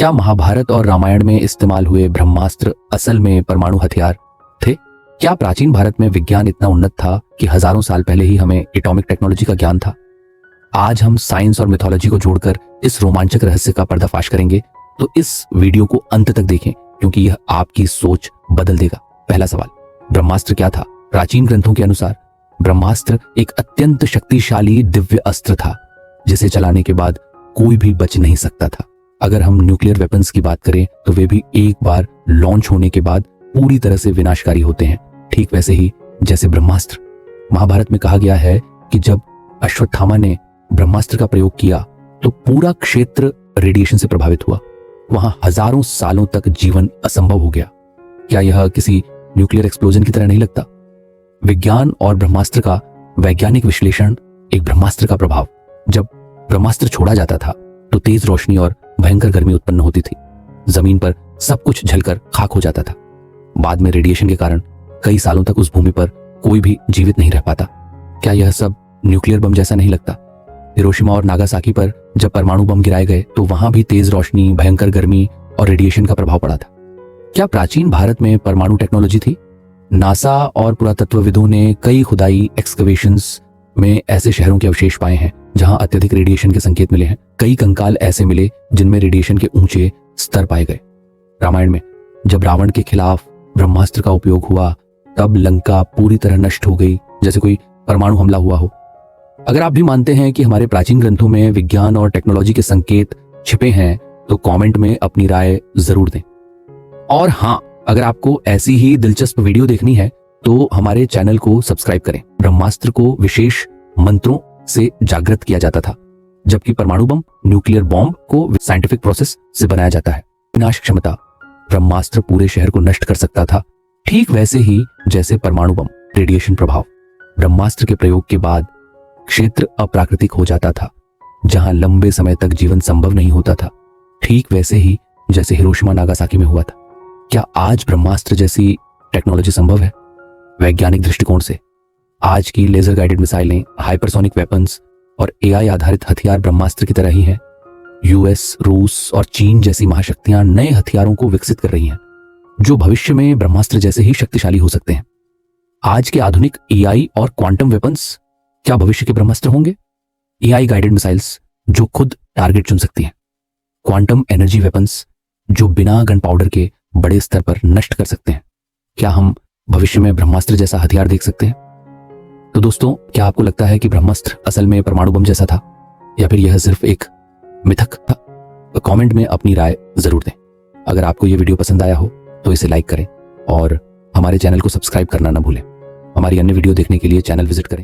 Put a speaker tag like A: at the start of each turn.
A: क्या महाभारत और रामायण में इस्तेमाल हुए ब्रह्मास्त्र असल में परमाणु हथियार थे? क्या प्राचीन भारत में विज्ञान इतना उन्नत था कि हजारों साल पहले ही हमें एटॉमिक टेक्नोलॉजी का ज्ञान था? आज हम साइंस और मिथोलॉजी को जोड़कर इस रोमांचक रहस्य का पर्दाफाश करेंगे, तो इस वीडियो को अंत तक देखें क्योंकि यह आपकी सोच बदल देगा। पहला सवाल, ब्रह्मास्त्र क्या था? प्राचीन ग्रंथों के अनुसार ब्रह्मास्त्र एक अत्यंत शक्तिशाली दिव्य अस्त्र था जिसे चलाने के बाद कोई भी बच नहीं सकता था। अगर हम न्यूक्लियर वेपन्स की बात करें तो वे भी एक बार लॉन्च होने के बाद पूरी तरह से विनाशकारी होते हैं, ठीक वैसे ही जैसे ब्रह्मास्त्र। महाभारत में कहा गया है कि जब अश्वत्थामा ने ब्रह्मास्त्र का प्रयोग किया तो पूरा क्षेत्र रेडिएशन से प्रभावित हुआ। वहां हजारों सालों तक जीवन असंभव हो गया। क्या यह किसी न्यूक्लियर एक्सप्लोजन की तरह नहीं लगता? विज्ञान और ब्रह्मास्त्र का वैज्ञानिक विश्लेषण। एक ब्रह्मास्त्र का प्रभाव। जब ब्रह्मास्त्र छोड़ा जाता था तो तेज रोशनी और भयंकर गर्मी उत्पन्न होती थी। जमीन पर सब कुछ जलकर खाक हो जाता था। बाद में रेडिएशन के कारण कई सालों तक उस भूमि पर कोई भी जीवित नहीं रह पाता। क्या यह सब न्यूक्लियर बम जैसा नहीं लगता? हिरोशिमा और नागासाकी पर जब परमाणु बम गिराए गए तो वहां भी तेज रोशनी, भयंकर गर्मी और रेडिएशन का प्रभाव पड़ा था। क्या प्राचीन भारत में परमाणु टेक्नोलॉजी थी? नासा और पुरातत्वविदों ने कई खुदाई एक्सकवेशंस में ऐसे शहरों के अवशेष पाए हैं जहां अत्यधिक रेडिएशन के संकेत मिले हैं। कई कंकाल ऐसे मिले जिनमें रेडिएशन के ऊंचे स्तर पाए गए। रामायण में जब रावण के खिलाफ ब्रह्मास्त्र का उपयोग हुआ तब लंका पूरी तरह नष्ट हो गई, जैसे कोई परमाणु हमला हुआ हो। अगर आप भी मानते हैं कि हमारे प्राचीन ग्रंथों में विज्ञान और टेक्नोलॉजी के संकेत छिपे हैं तो कमेंट में अपनी राय जरूर दें। और हाँ, अगर आपको ऐसी ही दिलचस्प वीडियो देखनी है तो हमारे चैनल को सब्सक्राइब करें। ब्रह्मास्त्र को विशेष मंत्रों से जागृत किया जाता था, जबकि परमाणु बम, न्यूक्लियर बॉम्ब को साइंटिफिक प्रोसेस से बनाया जाता है। विनाश क्षमता। ब्रह्मास्त्र पूरे शहर को नष्ट कर सकता था, ठीक वैसे ही जैसे परमाणु बम। रेडिएशन प्रभाव। ब्रह्मास्त्र के प्रयोग के बाद क्षेत्र अप्राकृतिक हो जाता था, जहां लंबे समय तक जीवन संभव नहीं होता था, ठीक वैसे ही जैसे हिरोशिमा नागासाकी में हुआ था। क्या आज ब्रह्मास्त्र जैसी टेक्नोलॉजी संभव है? वैज्ञानिक दृष्टिकोण से आज की लेजर गाइडेड मिसाइलें, हाइपरसोनिक वेपन्स और एआई आधारित हथियार ब्रह्मास्त्र की तरह ही हैं। यूएस, रूस और चीन जैसी महाशक्तियां नए हथियारों को विकसित कर रही हैं जो भविष्य में ब्रह्मास्त्र जैसे ही शक्तिशाली हो सकते हैं। आज के आधुनिक एआई और क्वांटम वेपन्स क्या भविष्य के ब्रह्मास्त्र होंगे? एआई गाइडेड मिसाइल्स जो खुद टारगेट चुन सकती हैं। क्वांटम एनर्जी वेपन्स जो बिना गन पाउडर के बड़े स्तर पर नष्ट कर सकते हैं। क्या हम भविष्य में ब्रह्मास्त्र जैसा हथियार देख सकते हैं? तो दोस्तों, क्या आपको लगता है कि ब्रह्मास्त्र असल में परमाणु बम जैसा था या फिर यह सिर्फ एक मिथक था? तो कमेंट में अपनी राय जरूर दें। अगर आपको यह वीडियो पसंद आया हो तो इसे लाइक करें और हमारे चैनल को सब्सक्राइब करना ना भूलें। हमारी अन्य वीडियो देखने के लिए चैनल विजिट करें।